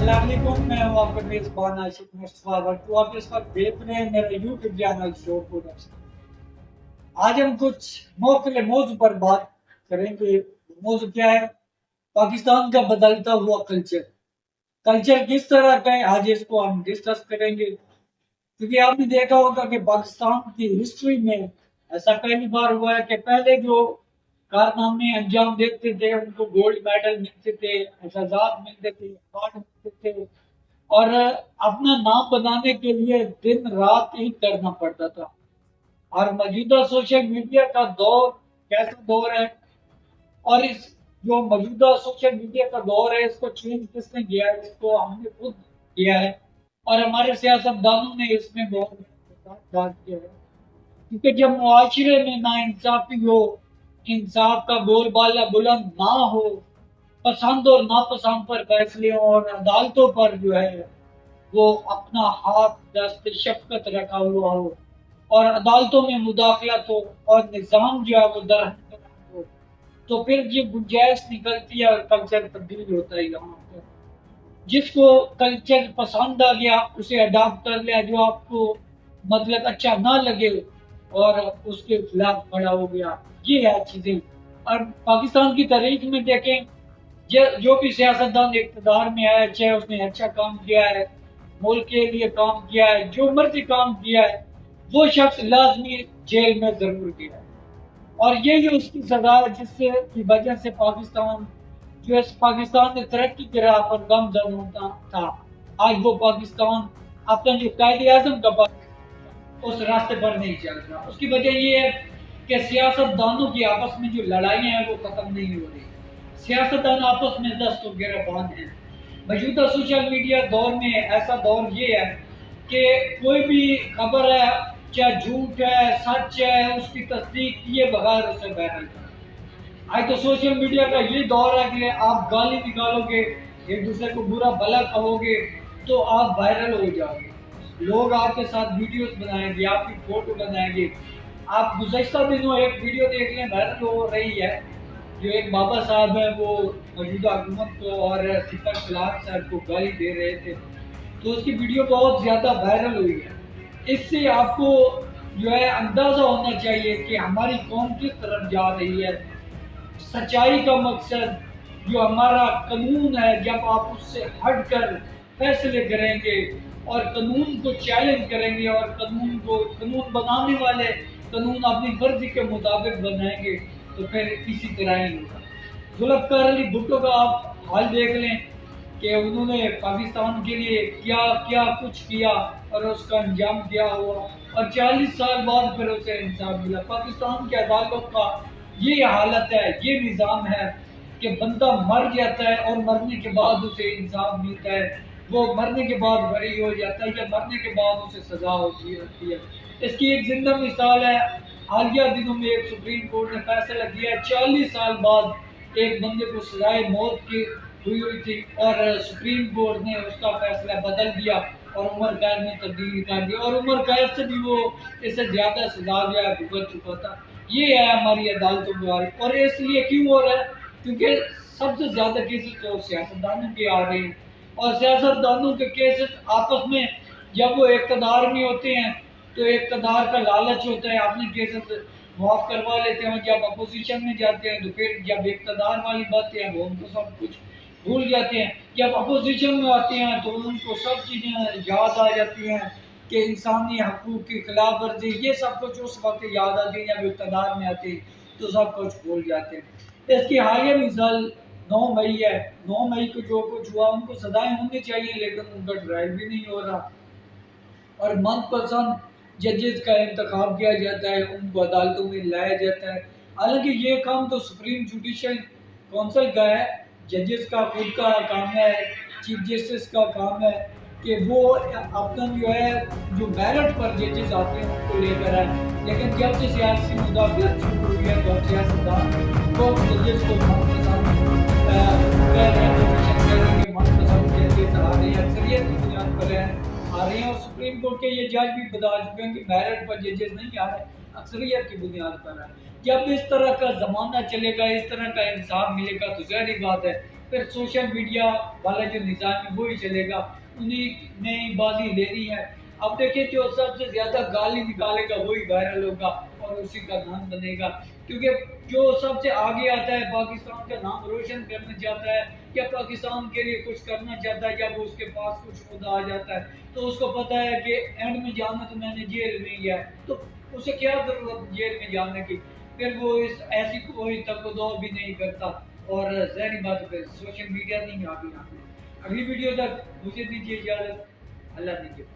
अस्सलामुअलैकुम, मैं हूं आपका मेज़बान आशिक मुस्तफा भट्टू। आप इस वक्त देख रहे हैं मेरा यूट्यूब चैनल शो प्रोडक्शन। आज हम कुछ मुख्तलिफ मौजू पर बात करेंगे। मौजू क्या है? पाकिस्तान का बदलता हुआ कल्चर। कल्चर किस तरह का है, आज इसको हम डिस्कस करेंगे। क्योंकि आपने देखा होगा कि पाकिस्तान की हिस्ट्री में ऐसा पहली बार हुआ है कि पहले जो कारनामे अंजाम देते थे उनको गोल्ड मेडल मिलते थे, एजाजात मिलते थे, अवार्ड मिलते थे, और अपना नाम बनाने के लिए दिन रात ही करना पड़ता था। और मौजूदा सोशल मीडिया का दौर कैसा दौर है, और इस जो मौजूदा सोशल मीडिया का दौर है इसको चेंज किसने किया है? इसको हमने खुद किया है, और हमारे सियासतदानों ने इसमें बहुत डाल किया है। क्योंकि जब मुआशरे में ना इंसाफी हो, इंसाफ का बोलबाला बुलंद ना हो, पसंद और नापसंद पर फैसले हो, और अदालतों पर जो है वो अपना हाथ दस्त शफकत रखा हुआ हो, और अदालतों में मुदाखलत हो, और निज़ाम जो है वो दरहम हो, तो फिर ये गुंजाइश निकलती है और कल्चर तब्दील होता है। यहाँ पर जिसको कल्चर पसंद आ गया उसे अडॉप्ट कर लिया, जो आपको मतलब अच्छा ना लगे और उसके खिलाफ खड़ा हो गया। ये है चीजें। और पाकिस्तान की तारीख में देखें, जो भी सियासतदान इक़्तिदार में आया, चाहे उसने अच्छा काम किया है, मुल्क के लिए काम किया है, जो मर्जी काम किया है, वो शख्स लाजमी जेल में जरूर गया है। और ये उसकी सजा है, जिससे की वजह से पाकिस्तान जो है, पाकिस्तान ने तरक्की की राह पर गामजन होता था। आज वो पाकिस्तान अपना जो कायदे आजम का उस रास्ते पर नहीं चल रहा। उसकी वजह ये है कि सियासतदानों की आपस में जो लड़ाइयाँ हैं वो खत्म नहीं हो रही। सियासतदान आपस में दस्त और गिरफ्तार हैं। मौजूदा सोशल मीडिया दौर में ऐसा दौर ये है कि कोई भी खबर है, चाहे झूठ है सच है, उसकी तस्दीक किए बगैर उसे वायरल करें। आज तो सोशल मीडिया का ये दौर है कि आप गाली निकालोगे, एक दूसरे को बुरा भला कहोगे तो आप वायरल हो जाओगे। लोग आपके साथ वीडियोस बनाएंगे, आपकी फोटो बनाएंगे। आप गुज़श्ता दिनों एक वीडियो देख लें, वायरल हो रही है, जो एक बाबा साहब है वो मौजूदा हुकूमत को और सिपर सलार साहब को गाली दे रहे थे, तो उसकी वीडियो बहुत ज़्यादा वायरल हुई है। इससे आपको जो है अंदाज़ा होना चाहिए कि हमारी कौम किस तरफ जा रही है। सच्चाई का मकसद जो हमारा कानून है, जब आप उससे हटकर फैसले करेंगे और कानून को चैलेंज करेंगे, और कानून बनाने वाले कानून अपनी मर्जी के मुताबिक बनाएंगे, तो फिर किसी तरह ही होगा। जुल्फ़िकार अली भुट्टो का आप हाल देख लें कि उन्होंने पाकिस्तान के लिए क्या क्या कुछ किया और उसका अंजाम क्या हुआ, और 40 साल बाद फिर उसे इंसाफ मिला। पाकिस्तान की अदालतों का ये हालत है, ये निज़ाम है कि बंदा मर जाता है और मरने के बाद उसे इंसाफ मिलता है, वो मरने के बाद बरी हो जाता है, या मरने के बाद उसे सजा होती है। इसकी एक जिंदा मिसाल है, हालिया दिनों में एक सुप्रीम कोर्ट ने फैसला किया है, 40 साल बाद एक बंदे को सजाए मौत की हुई थी, और सुप्रीम कोर्ट ने उसका फैसला बदल दिया और उम्र कैद में तब्दील कर दिया, और उम्र कैद से भी वो इससे ज्यादा सजा जो है भुगत चुका था। ये है हमारी अदालतों द्वारा। और इसलिए क्यों हो रहा है? क्योंकि सबसे ज्यादा केसेस तो सियासतदानों के आ रहे हैं, और सियासतदानों के केसेस आपस में जब वो इक़्तिदार में होते हैं तो इक़्तिदार का लालच होता है, अपने केसेस माफ करवा लेते हैं। जब अपोजिशन में जाते हैं तो फिर जब इक़्तिदार वाली बातें हैं वो उनको सब कुछ भूल जाते हैं। जब अपोजिशन में आते हैं तो उनको सब चीज़ें याद आ जाती हैं कि इंसानी हकूक़ की खिलाफ वर्जी, ये सब कुछ उस वक्त याद आती है। जब इक़्तिदार में आते हैं तो सब कुछ भूल जाते हैं। इसकी हालिया मिसाल 9 मई है। 9 मई को जो कुछ हुआ उनको सजाएं होनी चाहिए, लेकिन उनका ट्रायल भी नहीं हो रहा, और मनपसंद जजेस का इंतखाब किया जाता है, उनको अदालतों में लाया जाता है। हालांकि ये काम तो सुप्रीम जुडिशल काउंसिल का है, जजेस का खुद का काम है, चीफ जस्टिस का काम है कि वो अपना जो है जो मेरिट पर जजेस आते हैं उनको लेकर आए। लेकिन जब से सियासी मुदाखलत शुरू हुई है तो सियासतदान वो जजेस को मनपसंद कह रहे हैं, मनपसंद जजेस आ रहे हैं, अक्सरियत की बुनियाद पर आ रहे हैं। और सुप्रीम कोर्ट के ये जज भी बता चुके हैं कि मेरिट पर जजेस नहीं आ रहे, अक्सरियत की बुनियाद पर है। जब इस तरह का ज़माना चलेगा, इस तरह का इंसाफ मिलेगा, तो ज़ाहिर बात है फिर सोशल मीडिया वाला जो निज़ाम है वही चलेगा, उन्हीं ने बाजी लेनी है। अब देखिए जो सबसे ज्यादा गाली निकालेगा वही वायरल होगा और उसी का नाम बनेगा, क्योंकि जो सबसे आगे आता है पाकिस्तान का नाम रोशन करना चाहता है या पाकिस्तान के लिए कुछ करना चाहता है, जब उसके पास कुछ मुद्दा आ जाता है तो उसको पता है कि एंड में जाना तो मैंने जेल में ही है, तो उसे क्या जरूरत जेल में जाने की, फिर वो इस ऐसी कोई तकदो भी नहीं करता। और जहरी बात है सोशल मीडिया नहीं आगे यहाँ पे। अगली वीडियो तक मुझे दीजिए इजाजत, अल्लाह दीजिए।